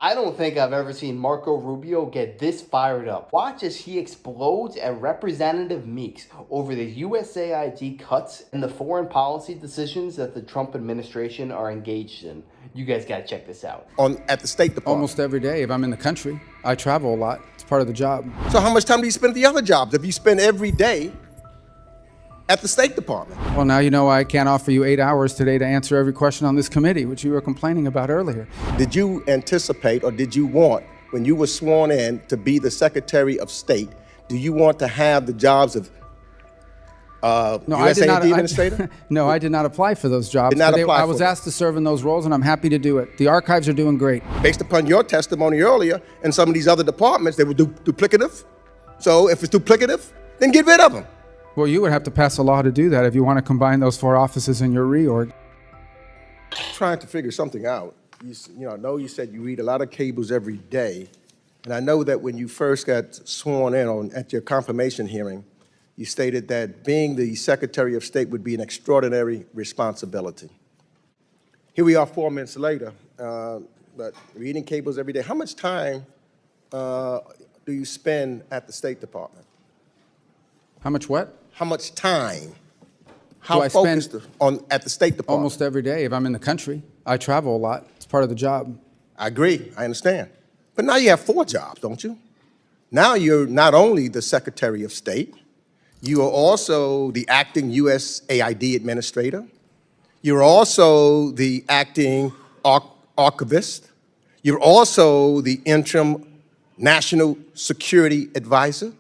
I don't think I've ever seen Marco Rubio get this fired up. Watch as he explodes at Representative Meeks over the USAID cuts and the foreign policy decisions that the Trump administration are engaged in. You guys gotta check this out. At the State Department. Almost every day if I'm in the country. I travel a lot. It's part of the job. So how much time do you spend at the other jobs if you spend every day at the State Department? Well, now you know I can't offer you 8 hours today to answer every question on this committee, which you were complaining about earlier. Did you anticipate or did you want, when you were sworn in to be the Secretary of State, do you want to have the jobs of USAID administrator? No, I did not apply for those jobs. Did not apply I was asked to serve in those roles, and I'm happy to do it. The archives are doing great. Based upon your testimony earlier, in some of these other departments, they were duplicative. So if it's duplicative, then get rid of them. Well, you would have to pass a law to do that if you want to combine those 4 offices in your reorg. Trying to figure something out. I know you said you read a lot of cables every day, and I know that when you first got sworn in at your confirmation hearing, you stated that being the Secretary of State would be an extraordinary responsibility. Here we are 4 minutes later, but reading cables every day. How much time do you spend at the State Department? How much what? How much time? How focused at the State Department? Almost every day if I'm in the country. I travel a lot. It's part of the job. I agree. I understand. But now you have 4 jobs, don't you? Now you're not only the Secretary of State, you are also the acting USAID administrator. You're also the acting archivist. You're also the interim national security advisor.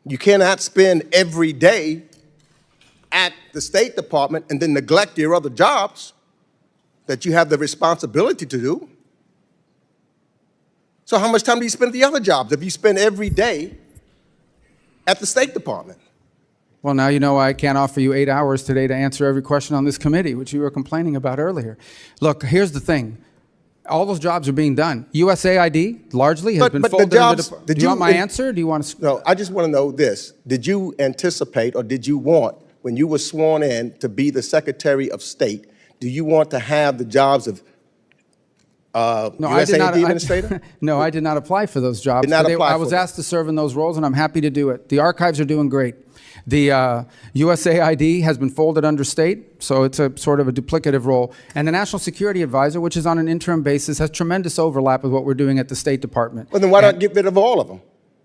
You cannot spend every day at the State Department and then neglect your other jobs that you have the responsibility to do. So how much time do you spend at the other jobs if you spend every day at the State Department? Well, now you know I can't offer you 8 hours today to answer every question on this committee, which you were complaining about earlier. Look, here's the thing. All those jobs are being done. USAID largely has been folded into the... Do you want my answer? Do you want to... No, I just want to know this. Did you anticipate or did you want, when you were sworn in to be the Secretary of State, do you want to have the jobs of USAID administrator? No, I did not apply for those jobs. Did not apply I was asked to serve in those roles, and I'm happy to do it. The archives are doing great. The USAID has been folded under state, so it's a sort of a duplicative role. And the National Security Advisor, which is on an interim basis, has tremendous overlap with what we're doing at the State Department. Well, then why not get rid of all of them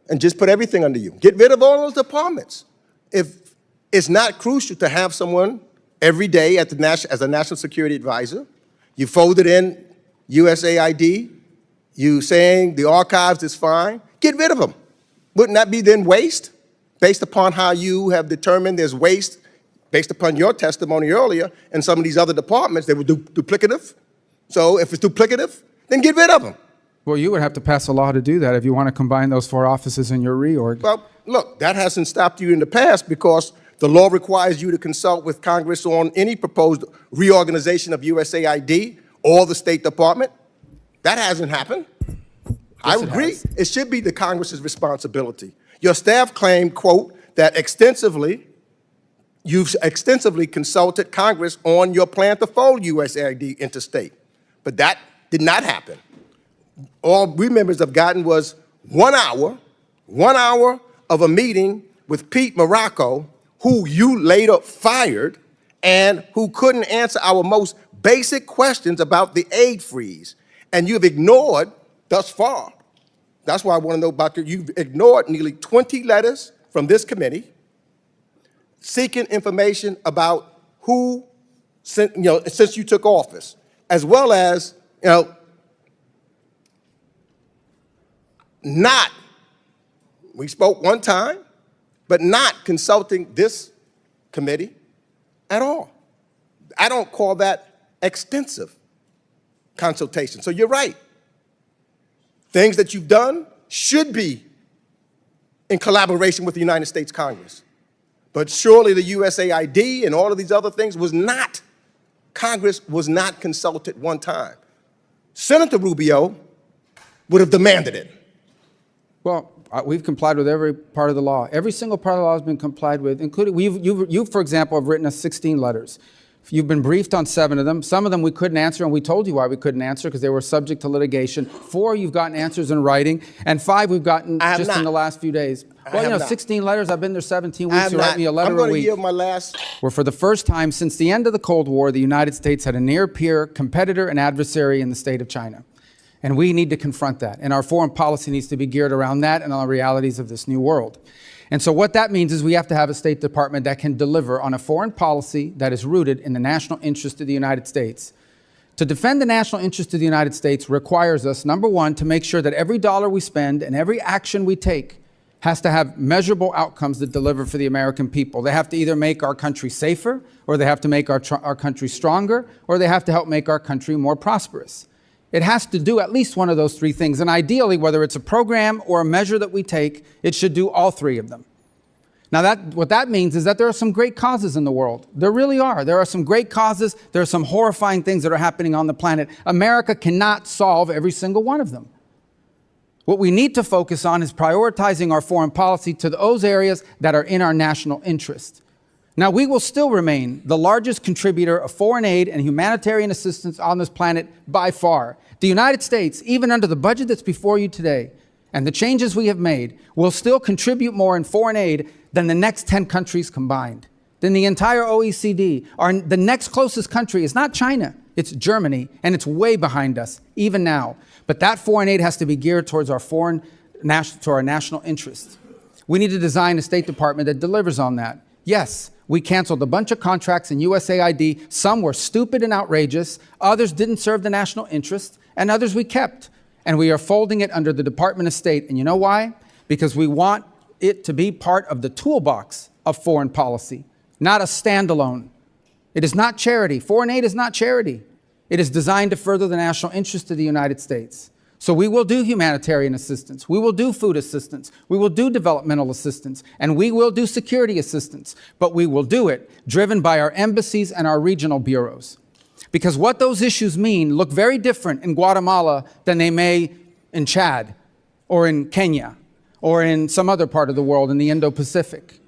and just put everything under you? Get rid of all those departments. If it's not crucial to have someone every day at as a National Security Advisor, you folded in USAID, you saying the archives is fine, get rid of them. Wouldn't that be then waste? Based upon how you have determined there's waste, based upon your testimony earlier, and some of these other departments, they were duplicative. So if it's duplicative, then get rid of them. Well, you would have to pass a law to do that if you want to combine those 4 offices in your reorg. Well, look, that hasn't stopped you in the past because the law requires you to consult with Congress on any proposed reorganization of USAID or the State Department. That hasn't happened. I agree. It should be the Congress's responsibility. Your staff claimed, quote, that you've extensively consulted Congress on your plan to fold USAID into state. But that did not happen. All we members have gotten was 1 hour of a meeting with Pete Morocco, who you later fired and who couldn't answer our most basic questions about the aid freeze. And you've ignored thus far. That's why I want to know about you've ignored nearly 20 letters from this committee seeking information about who, since you took office, as well as, we spoke one time, but not consulting this committee at all. I don't call that extensive consultation. So you're right. Things that you've done should be in collaboration with the United States Congress. But surely the USAID and all of these other things Congress was not consulted one time. Senator Rubio would have demanded it. Well, we've complied with every part of the law. Every single part of the law has been complied with, including you, for example, have written us 16 letters You've been briefed on 7 of them. Some of them we couldn't answer, and we told you why we couldn't answer, because they were subject to litigation. 4, you've gotten answers in writing, and 5 we've gotten just in the last few days. Well, 16 letters. I've been there 17 weeks. You write me a letter a week. I'm going to yield my last. Where for the first time since the end of the Cold War, the United States had a near-peer competitor and adversary in the state of China. And we need to confront that. And our foreign policy needs to be geared around that and on the realities of this new world. And so what that means is we have to have a State Department that can deliver on a foreign policy that is rooted in the national interest of the United States. To defend the national interest of the United States requires us, number one, to make sure that every dollar we spend and every action we take has to have measurable outcomes that deliver for the American people. They have to either make our country safer, or they have to make our country stronger, or they have to help make our country more prosperous. It has to do at least one of those 3 things. And ideally, whether it's a program or a measure that we take, it should do all 3 of them. Now, what that means is that there are some great causes in the world. There really are. There are some great causes. There are some horrifying things that are happening on the planet. America cannot solve every single one of them. What we need to focus on is prioritizing our foreign policy to those areas that are in our national interest. Now, we will still remain the largest contributor of foreign aid and humanitarian assistance on this planet by far. The United States, even under the budget that's before you today, and the changes we have made, will still contribute more in foreign aid than the next 10 countries combined, than the entire OECD. The next closest country is not China, it's Germany, and it's way behind us, even now. But that foreign aid has to be geared towards our national interest. We need to design a State Department that delivers on that. Yes, we canceled a bunch of contracts in USAID. Some were stupid and outrageous. Others didn't serve the national interest, and others we kept. And we are folding it under the Department of State. And you know why? Because we want it to be part of the toolbox of foreign policy, not a standalone. It is not charity. Foreign aid is not charity. It is designed to further the national interest of the United States. So we will do humanitarian assistance. We will do food assistance. We will do developmental assistance. And we will do security assistance. But we will do it driven by our embassies and our regional bureaus. Because what those issues mean look very different in Guatemala than they may in Chad or in Kenya or in some other part of the world in the Indo-Pacific.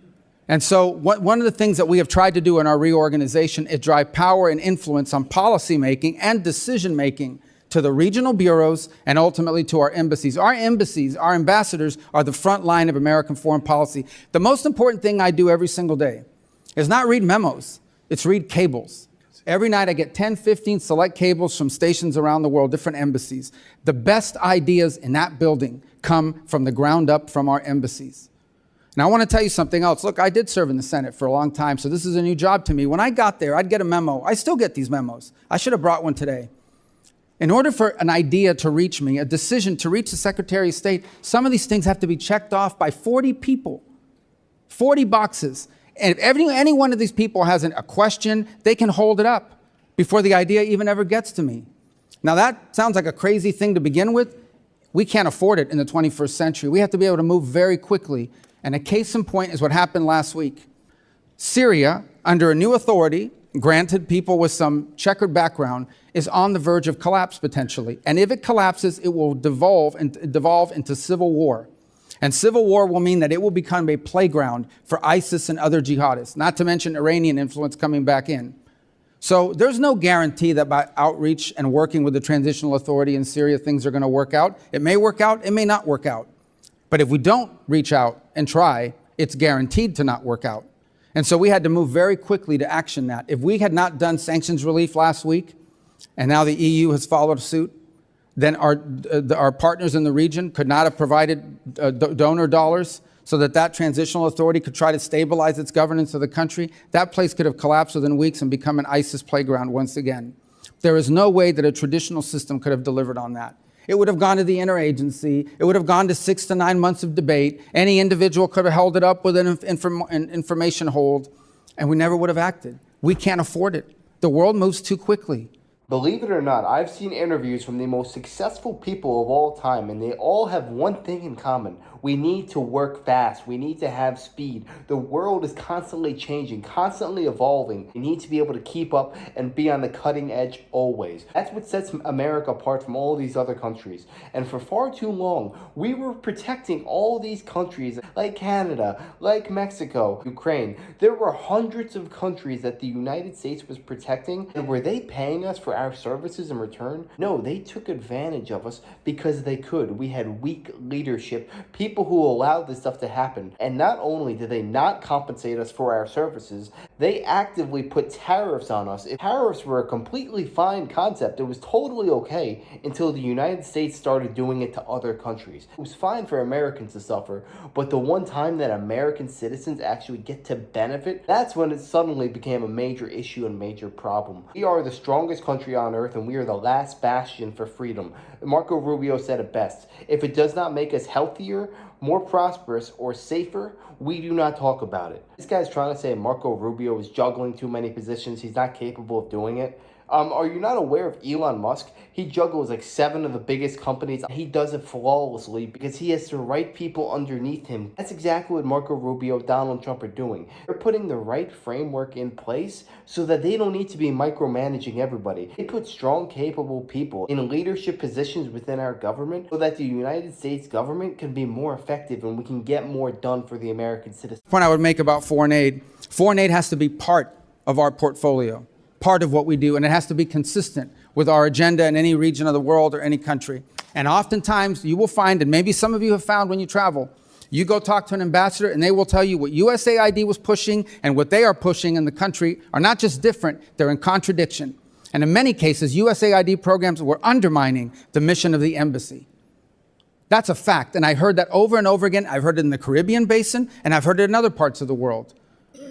And so one of the things that we have tried to do in our reorganization is drive power and influence on policymaking and decision-making to the regional bureaus and ultimately to our embassies. Our embassies, our ambassadors, are the front line of American foreign policy. The most important thing I do every single day is not read memos, it's read cables. Every night I get 10, 15 select cables from stations around the world, different embassies. The best ideas in that building come from the ground up from our embassies. Now, I want to tell you something else. Look, I did serve in the Senate for a long time, so this is a new job to me. When I got there, I'd get a memo. I still get these memos. I should have brought one today. In order for an idea to reach me, a decision to reach the Secretary of State, some of these things have to be checked off by 40 people, 40 boxes. And if any one of these people has a question, they can hold it up before the idea even ever gets to me. Now, that sounds like a crazy thing to begin with. We can't afford it in the 21st century. We have to be able to move very quickly. And a case in point is what happened last week. Syria, under a new authority, granted people with some checkered background, is on the verge of collapse potentially. And if it collapses, it will devolve into civil war. And civil war will mean that it will become a playground for ISIS and other jihadists, not to mention Iranian influence coming back in. So there's no guarantee that by outreach and working with the transitional authority in Syria, things are going to work out. It may work out, it may not work out. But if we don't reach out and try, it's guaranteed to not work out. And so we had to move very quickly to action that. If we had not done sanctions relief last week, and now the EU has followed suit, then our partners in the region could not have provided donor dollars so that transitional authority could try to stabilize its governance of the country. That place could have collapsed within weeks and become an ISIS playground once again. There is no way that a traditional system could have delivered on that. It would have gone to the interagency. It would have gone to 6 to 9 months of debate. Any individual could have held it up with an information hold, and we never would have acted. We can't afford it. The world moves too quickly. Believe it or not, I've seen interviews from the most successful people of all time, and they all have one thing in common. We need to work fast. We need to have speed. The world is constantly changing, constantly evolving. We need to be able to keep up and be on the cutting edge always. That's what sets America apart from all these other countries. And for far too long, we were protecting all these countries like Canada, like Mexico, Ukraine. There were hundreds of countries that the United States was protecting, and were they paying us for our services in return? No, they took advantage of us because they could. We had weak leadership, people who allowed this stuff to happen. And not only did they not compensate us for our services, they actively put tariffs on us. If tariffs were a completely fine concept, it was totally okay until the United States started doing it to other countries. It was fine for Americans to suffer, but the one time that American citizens actually get to benefit, that's when it suddenly became a major issue and major problem. We are the strongest country on earth, and we are the last bastion for freedom. Marco Rubio said it best: if it does not make us healthier, more prosperous, or safer, we do not talk about it. This guy's trying to say Marco Rubio is juggling too many positions. He's not capable of doing it. Are you not aware of Elon Musk? He juggles like 7 of the biggest companies. He does it flawlessly because he has the right people underneath him. That's exactly what Marco Rubio, Donald Trump are doing. They're putting the right framework in place so that they don't need to be micromanaging everybody. They put strong, capable people in leadership positions within our government so that the United States government can be more effective and we can get more done for the American citizens. Point I would make about foreign aid has to be part of our portfolio, part of what we do, and it has to be consistent with our agenda in any region of the world or any country. And oftentimes you will find, and maybe some of you have found when you travel, you go talk to an ambassador and they will tell you what USAID was pushing and what they are pushing in the country are not just different, they're in contradiction. And in many cases, USAID programs were undermining the mission of the embassy. That's a fact, and I heard that over and over again. I've heard it in the Caribbean basin, and I've heard it in other parts of the world.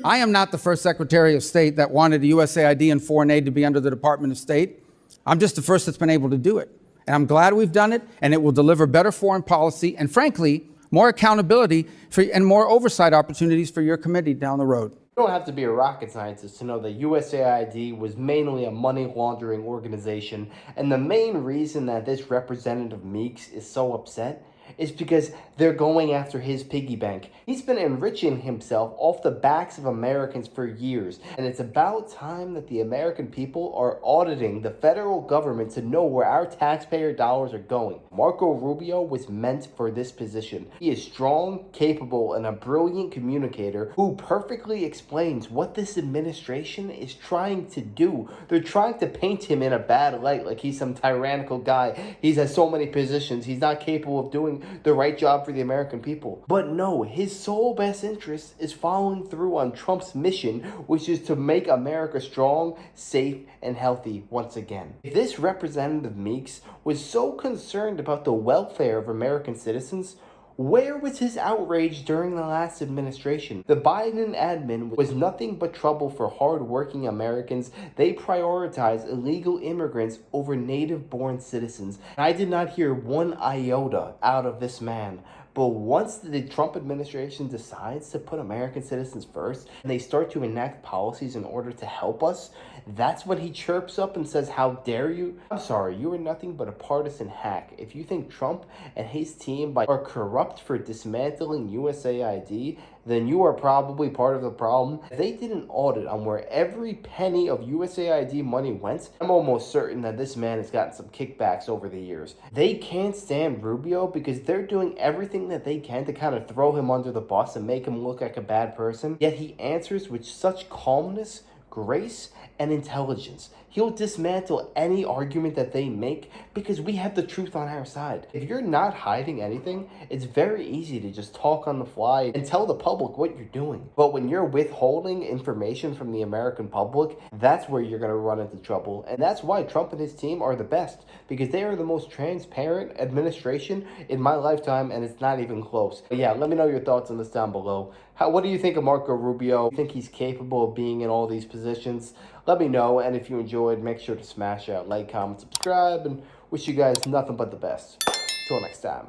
I am not the first Secretary of State that wanted USAID and foreign aid to be under the Department of State. I'm just the first that's been able to do it. And I'm glad we've done it, and it will deliver better foreign policy and, frankly, more accountability and more oversight opportunities for your committee down the road. You don't have to be a rocket scientist to know that USAID was mainly a money laundering organization, and the main reason that this Representative Meeks is so upset is because they're going after his piggy bank. He's been enriching himself off the backs of Americans for years, and it's about time that the American people are auditing the federal government to know where our taxpayer dollars are going. Marco Rubio was meant for this position. He is strong, capable, and a brilliant communicator who perfectly explains what this administration is trying to do. They're trying to paint him in a bad light, like he's some tyrannical guy. He has so many positions. He's not capable of doing the right job for the American people. But no, his sole best interest is following through on Trump's mission, which is to make America strong, safe, and healthy once again. If this Representative Meeks was so concerned about the welfare of American citizens, where was his outrage during the last administration? The Biden admin was nothing but trouble for hard-working Americans. They prioritize illegal immigrants over native-born citizens. I did not hear one iota out of this man. But once the Trump administration decides to put American citizens first and they start to enact policies in order to help us, that's when he chirps up and says, "How dare you?" I'm sorry, you are nothing but a partisan hack. If you think Trump and his team are corrupt for dismantling USAID, then you are probably part of the problem. If they did an audit on where every penny of USAID money went, I'm almost certain that this man has gotten some kickbacks over the years. They can't stand Rubio because they're doing everything that they can to kind of throw him under the bus and make him look like a bad person, yet he answers with such calmness, grace, and intelligence. He'll dismantle any argument that they make because we have the truth on our side. If you're not hiding anything, it's very easy to just talk on the fly and tell the public what you're doing. But when you're withholding information from the American public, that's where you're going to run into trouble. And that's why Trump and his team are the best, because they are the most transparent administration in my lifetime, and it's not even close. But yeah, let me know your thoughts on this down below. What do you think of Marco Rubio? Do you think he's capable of being in all these positions? Let me know, and if you enjoyed, make sure to smash out like, comment, subscribe, and wish you guys nothing but the best. Till next time.